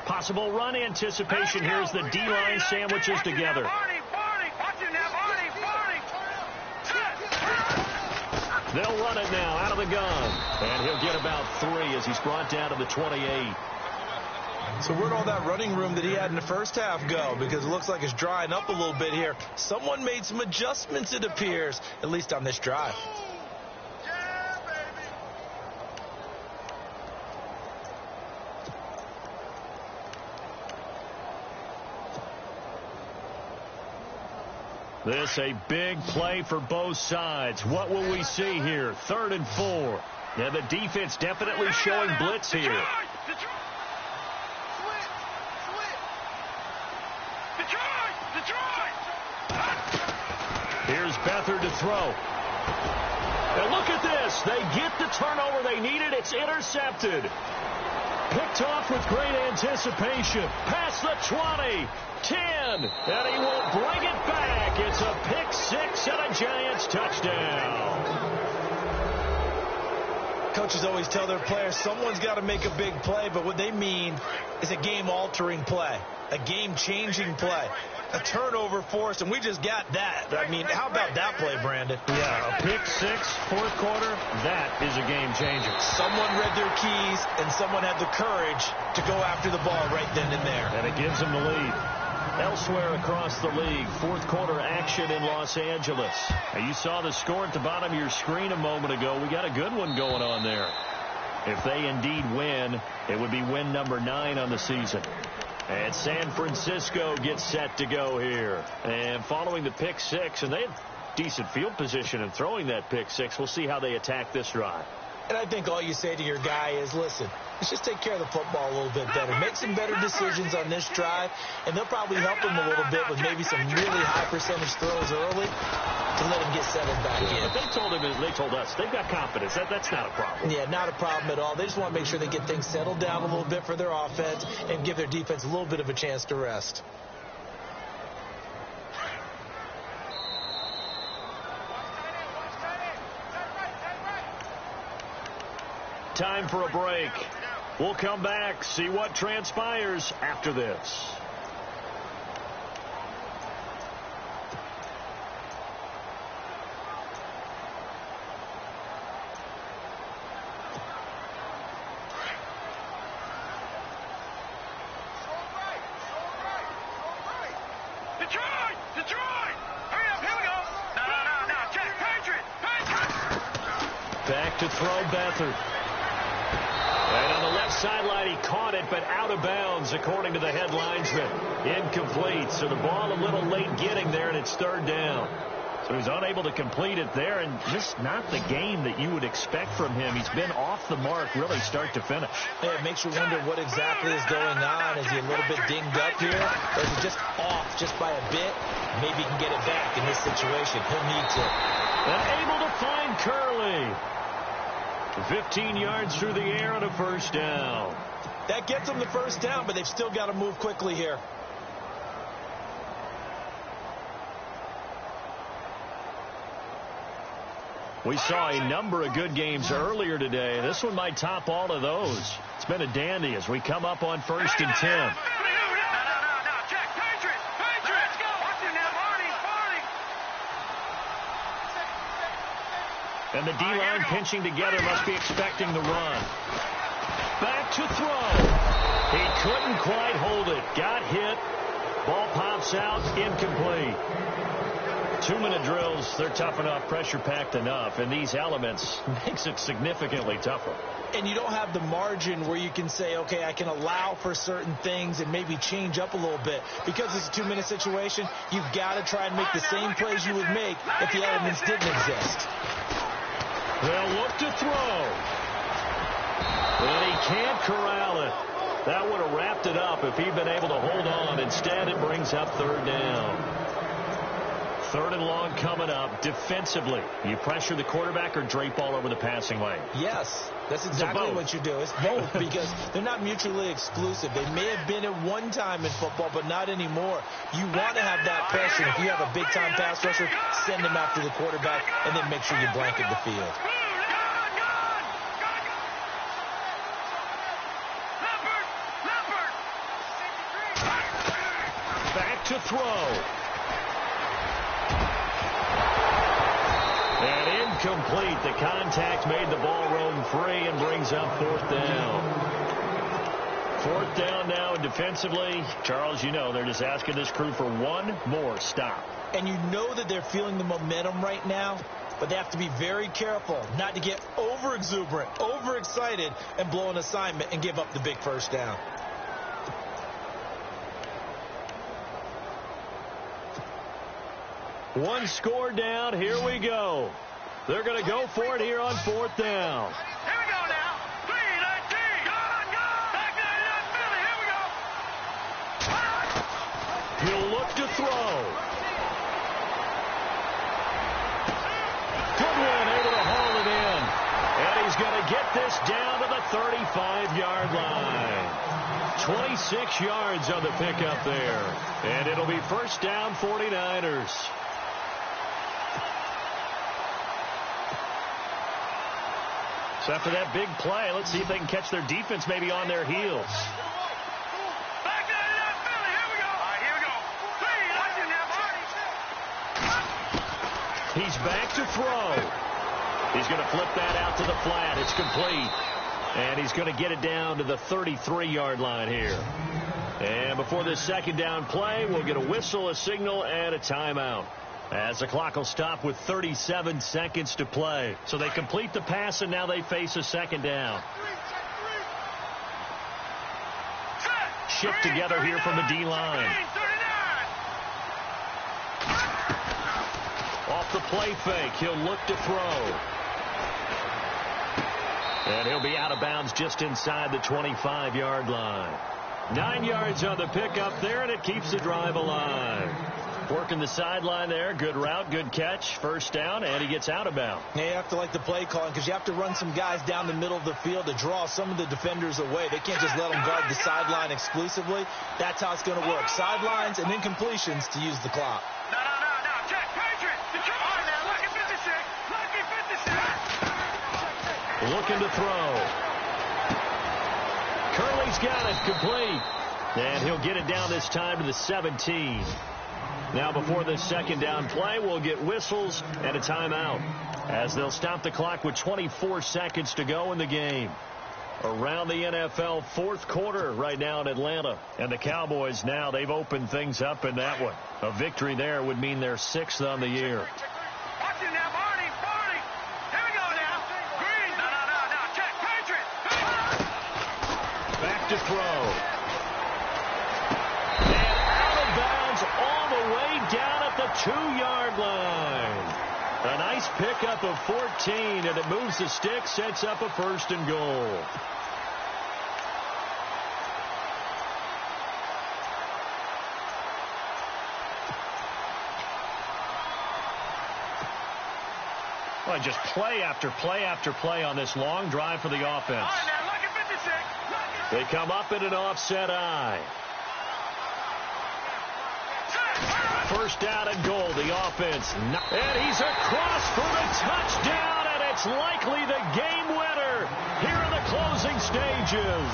Possible run anticipation. Here's the D-line sandwiches together. They'll run it now out of the gun. And he'll get about 3 as he's brought down to the 28. So where'd all that running room that he had in the first half go? Because it looks like it's drying up a little bit here. Someone made some adjustments, it appears, at least on this drive. This a big play for both sides. What will we see here? 3rd and 4. Now the defense definitely showing blitz here. Here's Beathard to throw. And look at this. They get the turnover they needed. It's intercepted. Picked off with great anticipation. Past the 20. 10. And he will bring it back. It's a pick 6 and a Giants touchdown. Coaches always tell their players someone's got to make a big play, but what they mean is a game-altering play, a game-changing play, a turnover forced, and we just got that. I mean, how about that play, Brandon? Yeah, a pick 6, 4th quarter, that is a game-changer. Someone read their keys, and someone had the courage to go after the ball right then and there. And it gives them the lead. Elsewhere across the league, 4th quarter action in Los Angeles. Now, you saw the score at the bottom of your screen a moment ago. We got a good one going on there. If they indeed win, it would be win number 9 on the season. And San Francisco gets set to go here. And following the pick 6, and they have decent field position in throwing that pick 6. We'll see how they attack this drive. And I think all you say to your guy is, listen, let's just take care of the football a little bit better. Make some better decisions on this drive, and they'll probably help him a little bit with maybe some really high percentage throws early to let him get settled back in. But they told him, they told us, they've got confidence. That's not a problem. Yeah, not a problem at all. They just want to make sure they get things settled down a little bit for their offense and give their defense a little bit of a chance to rest. Time for a break. We'll come back, see what transpires after this. Back to throw, Beathard. And on the left sideline, he caught it, but out of bounds, according to the head linesman. Incomplete, so the ball a little late getting there, and it's 3rd down. So he's unable to complete it there, and just not the game that you would expect from him. He's been off the mark, really start to finish. Yeah, it makes you wonder what exactly is going on. Is he a little bit dinged up here? Or is he just off just by a bit? Maybe he can get it back in this situation. He'll need to. And able to find Curley. 15 yards through the air on a 1st down. That gets them the 1st down, but they've still got to move quickly here. We saw a number of good games earlier today. This one might top all of those. It's been a dandy as we come up on 1st and 10. And the D-line pinching together must be expecting the run. Back to throw. He couldn't quite hold it. Got hit. Ball pops out. Incomplete. 2-minute drills, they're tough enough, pressure-packed enough, and these elements makes it significantly tougher. And you don't have the margin where you can say, okay, I can allow for certain things and maybe change up a little bit. Because it's a 2-minute situation, you've got to try and make the same plays you would make if the elements didn't exist. They'll look to throw. And he can't corral it. That would have wrapped it up if he'd been able to hold on. Instead, it brings up 3rd down. 3rd and long coming up. Defensively, you pressure the quarterback or drape all over the passing lane? Yes, that's exactly what you do. It's both because they're not mutually exclusive. They may have been at one time in football, but not anymore. You want to have that pressure. If you have a big-time pass rusher, send him after the quarterback, and then make sure you blanket the field. Back to throw. And incomplete. The contact made the ball roam free and brings up 4th down. 4th down now, and defensively, Charles, you know, they're just asking this crew for one more stop. And you know that they're feeling the momentum right now, but they have to be very careful not to get over-exuberant, over-excited, and blow an assignment and give up the big first down. One score down. Here we go. They're going to go for it here on 4th down. Here we go now. 3-19. Gone. Back to that Philly. Here we go. He'll look to throw. Goodwin able to haul it in. And he's going to get this down to the 35-yard line. 26 yards on the pickup there. And it'll be first down 49ers. So after that big play, let's see if they can catch their defense maybe on their heels. Back to that Philly. Here we go. All right, here we go. 3, watch it now, Marty. He's back to throw. He's going to flip that out to the flat. It's complete. And he's going to get it down to the 33-yard line here. And before this second down play, we'll get a whistle, a signal, and a timeout, as the clock will stop with 37 seconds to play. So they complete the pass, and now they face a second down. Shift together here from the D-line. Off the play fake, he'll look to throw. And he'll be out of bounds just inside the 25-yard line. 9 yards on the pickup there, and it keeps the drive alive. Working the sideline there. Good route, good catch. First down, and he gets out of bounds. Now you have to like the play calling because you have to run some guys down the middle of the field to draw some of the defenders away. They can't just let them guard the sideline exclusively. That's how it's going to work. Sidelines and incompletions to use the clock. No. Check. Patriot. Come on now. Lucky 56. Lucky 56. Looking to throw. Curley's got it. Complete. And he'll get it down this time to the 17. Now before this second down play, we'll get whistles and a timeout, as they'll stop the clock with 24 seconds to go in the game. Around the NFL, 4th quarter right now in Atlanta. And the Cowboys now, they've opened things up in that one. A victory there would mean they're 6th on the year. Watch it now, Marty. Here we go now. Green. No. Check. Patriot. Back to throw. And out of bounds all the way down at the 2-yard line. A nice pickup of 14, and it moves the stick, sets up a 1st and goal. Well, just play after play after play on this long drive for the offense. All right, now, lucky 56. They come up in an offset eye. First down and goal, the offense. And he's across for the touchdown, and it's likely the game winner here in the closing stages.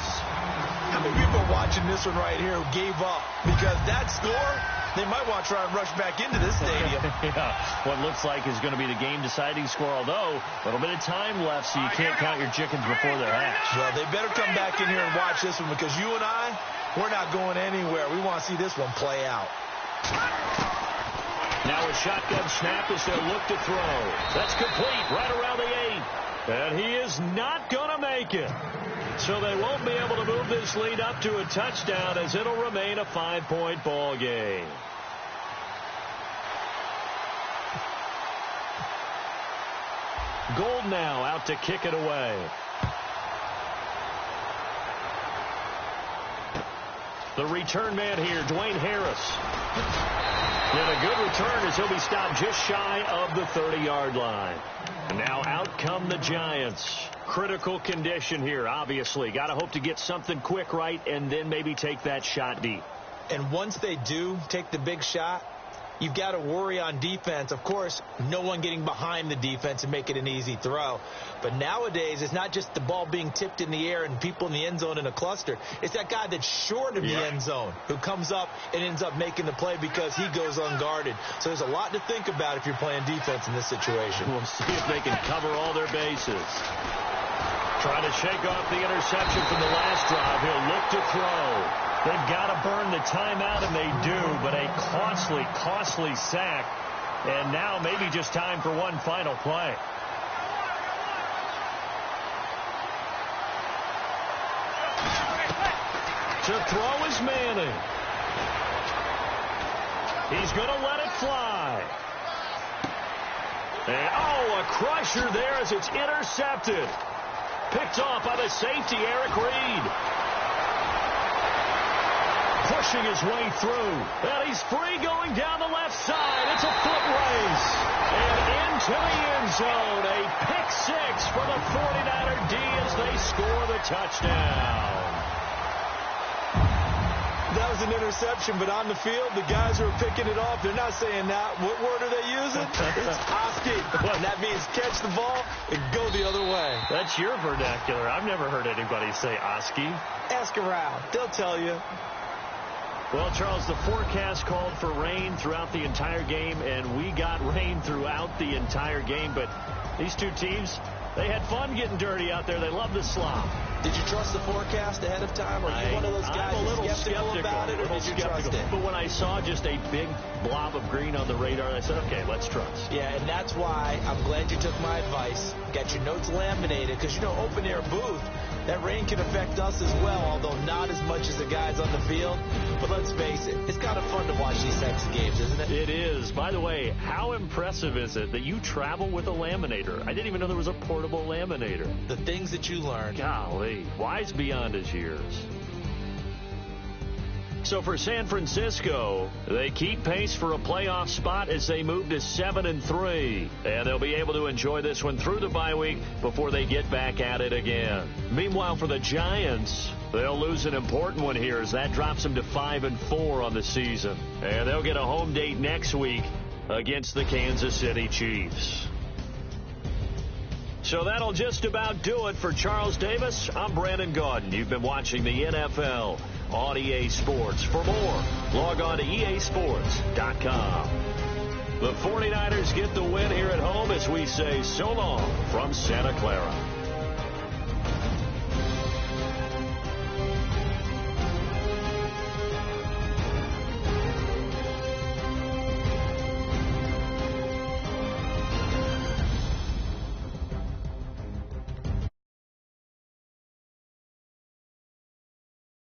How many people watching this one right here who gave up? Because that score, they might want to try and rush back into this stadium. Yeah, what looks like is going to be the game-deciding score, although a little bit of time left, so you can't count your chickens before they're hatched. Well, they better come back in here and watch this one, because you and I, we're not going anywhere. We want to see this one play out. Now a shotgun snap as they'll look to throw. That's complete right around the 8. And he is not going to make it. So they won't be able to move this lead up to a touchdown, as it'll remain a 5-point ball game. Gold now out to kick it away. The return man here, Dwayne Harris. And a good return as he'll be stopped just shy of the 30-yard line. And now out come the Giants. Critical condition here, obviously. Got to hope to get something quick right and then maybe take that shot deep. And once they do take the big shot, you've got to worry on defense. Of course, no one getting behind the defense and make it an easy throw. But nowadays, it's not just the ball being tipped in the air and people in the end zone in a cluster. It's that guy that's short of the end zone who comes up and ends up making the play because he goes unguarded. So there's a lot to think about if you're playing defense in this situation. We'll see if they can cover all their bases. Trying to shake off the interception from the last drive. He'll look to throw. They've got to burn the timeout, and they do, but a costly, costly sack. And now maybe just time for one final play. To throw is Manning. He's going to let it fly. And, a crusher there as it's intercepted. Picked off by the safety, Eric Reed. Pushing his way through. And he's free going down the left side. It's a foot race. And into the end zone. A pick six for the 49er D as they score the touchdown. That was an interception, but on the field, the guys who are picking it off, they're not saying that. What word are they using? It's Oski. And that means catch the ball and go the other way. That's your vernacular. I've never heard anybody say Oski. Ask around. They'll tell you. Well, Charles, the forecast called for rain throughout the entire game, and we got rain throughout the entire game. But these two teams, they had fun getting dirty out there. They love the slop. Did you trust the forecast ahead of time? Or are you one of those guys I'm a little skeptical about it, or did you trust it? But when I saw just a big blob of green on the radar, I said, okay, let's trust. Yeah, and that's why I'm glad you took my advice. Got your notes laminated, because, you know, open air booth, that rain can affect us as well, although not as much as the guys on the field. But let's face it, it's kind of fun to watch these types of games, isn't it? It is. By the way, how impressive is it that you travel with a laminator? I didn't even know there was a portable laminator. The things that you learn. Golly, wise beyond his years. So for San Francisco, they keep pace for a playoff spot as they move to 7-3. And they'll be able to enjoy this one through the bye week before they get back at it again. Meanwhile, for the Giants, they'll lose an important one here as that drops them to 5-4 on the season. And they'll get a home date next week against the Kansas City Chiefs. So that'll just about do it for Charles Davis. I'm Brandon Gaudin. You've been watching the NFL on EA Sports. For more, log on to easports.com. The 49ers get the win here at home as we say so long from Santa Clara.